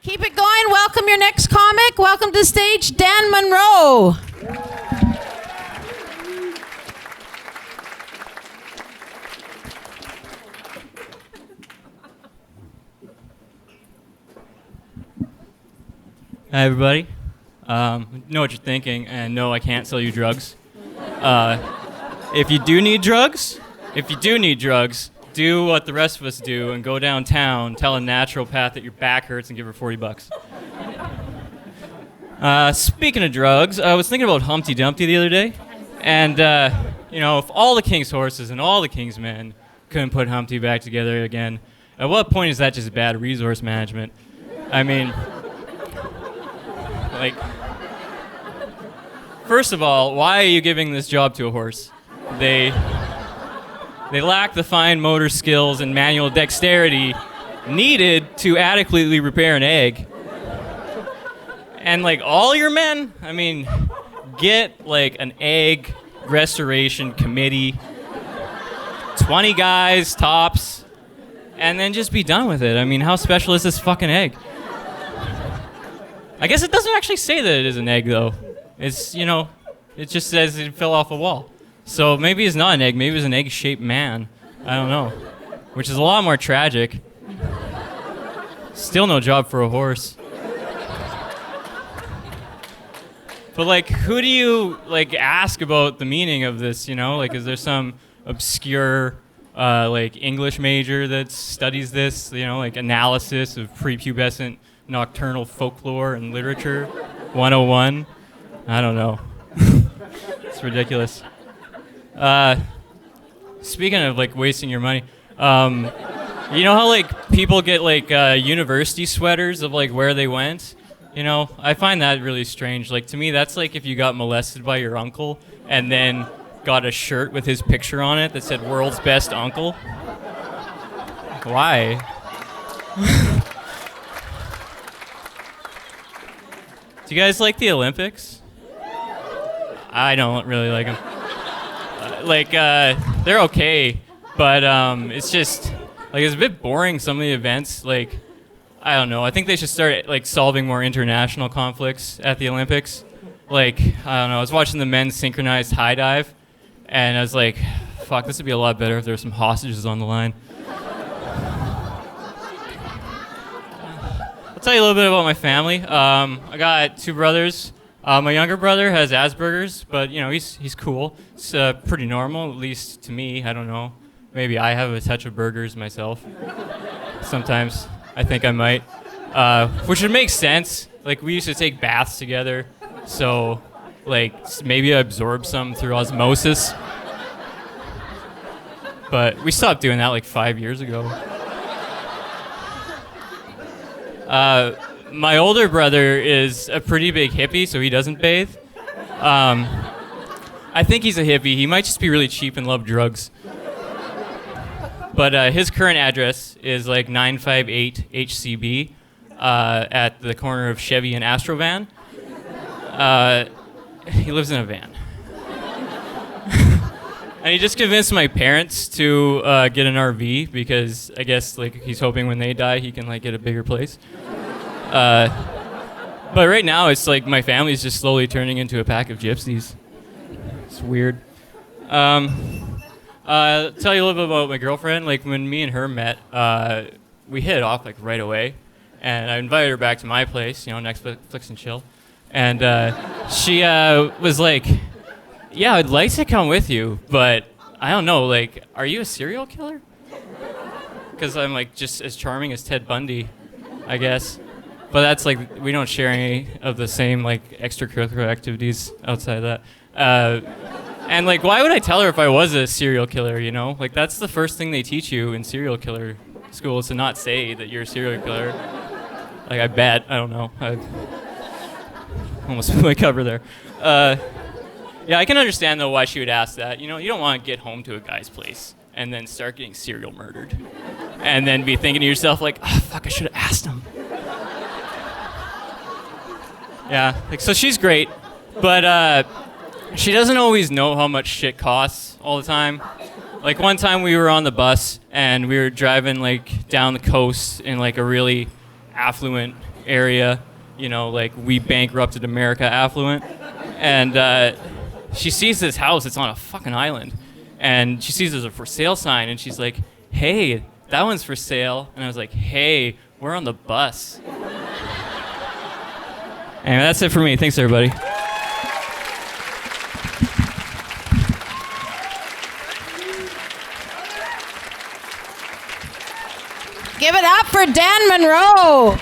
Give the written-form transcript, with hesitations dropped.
Keep it going. Welcome your next comic. Welcome to the stage, Dan Munro. Hi, everybody. Know what you're thinking, and no, I can't sell you drugs. If you do need drugs, do what the rest of us do and go downtown, tell a naturopath that your back hurts, and give her $40. Speaking of drugs, I was thinking about Humpty Dumpty the other day, and if all the king's horses and all the king's men couldn't put Humpty back together again, at what point is that just bad resource management? I mean, first of all, why are you giving this job to a horse? They lack the fine motor skills and manual dexterity needed to adequately repair an egg. And all your men, get an egg restoration committee, 20 guys tops, and then just be done with it. How special is this fucking egg? I guess it doesn't actually say that it is an egg, though. It's, it just says it fell off a wall. So maybe it's not an egg, maybe it's an egg-shaped man. I don't know. Which is a lot more tragic. Still no job for a horse. But who do you ask about the meaning of this, is there some obscure English major that studies this, analysis of prepubescent nocturnal folklore and literature 101? I don't know. It's ridiculous. Speaking of wasting your money, you know how people get university sweaters of where they went? I find that really strange. To me, that's if you got molested by your uncle and then got a shirt with his picture on it that said "World's Best Uncle." Why? Do you guys like the Olympics? I don't really like them. They're okay, but it's just it's a bit boring. Some of the events, I don't know. I think they should start solving more international conflicts at the Olympics. I don't know. I was watching the men's synchronized high dive, and I was like, "Fuck, this would be a lot better if there were some hostages on the line." I'll tell you a little bit about my family. I got two brothers. My younger brother has Asperger's, but he's cool. It's pretty normal, at least to me. I don't know. Maybe I have a touch of burgers myself. Sometimes I think I might, which would make sense. We used to take baths together, so maybe I absorbed some through osmosis. But we stopped doing that 5 years ago. My older brother is a pretty big hippie, so he doesn't bathe. I think he's a hippie. He might just be really cheap and love drugs. But his current address is 958 HCB at the corner of Chevy and Astrovan. He lives in a van. And he just convinced my parents to get an RV because I guess he's hoping when they die he can get a bigger place. But right now it's my family's just slowly turning into a pack of gypsies. It's weird. Tell you a little bit about my girlfriend. When me and her met, we hit it off right away, and I invited her back to my place, Netflix and chill. And she was like, "Yeah, I'd like to come with you, but I don't know. Are you a serial killer?" Because I'm just as charming as Ted Bundy, I guess. But that's we don't share any of the same extracurricular activities outside of that. And why would I tell her if I was a serial killer? That's the first thing they teach you in serial killer school is to not say that you're a serial killer. I bet. I don't know. I almost put my cover there. Yeah, I can understand though why she would ask that. You don't want to get home to a guy's place and then start getting serial murdered, and then be thinking to yourself oh, fuck, I should have asked him. Yeah, so she's great, but she doesn't always know how much shit costs all the time. One time we were on the bus and we were driving down the coast in a really affluent area, like we bankrupted America affluent. And she sees this house. It's on a fucking island. And she sees there's a for sale sign. And she's like, hey, that one's for sale. And I was like, hey, we're on the bus. Anyway, that's it for me. Thanks, everybody. Give it up for Dan Munro.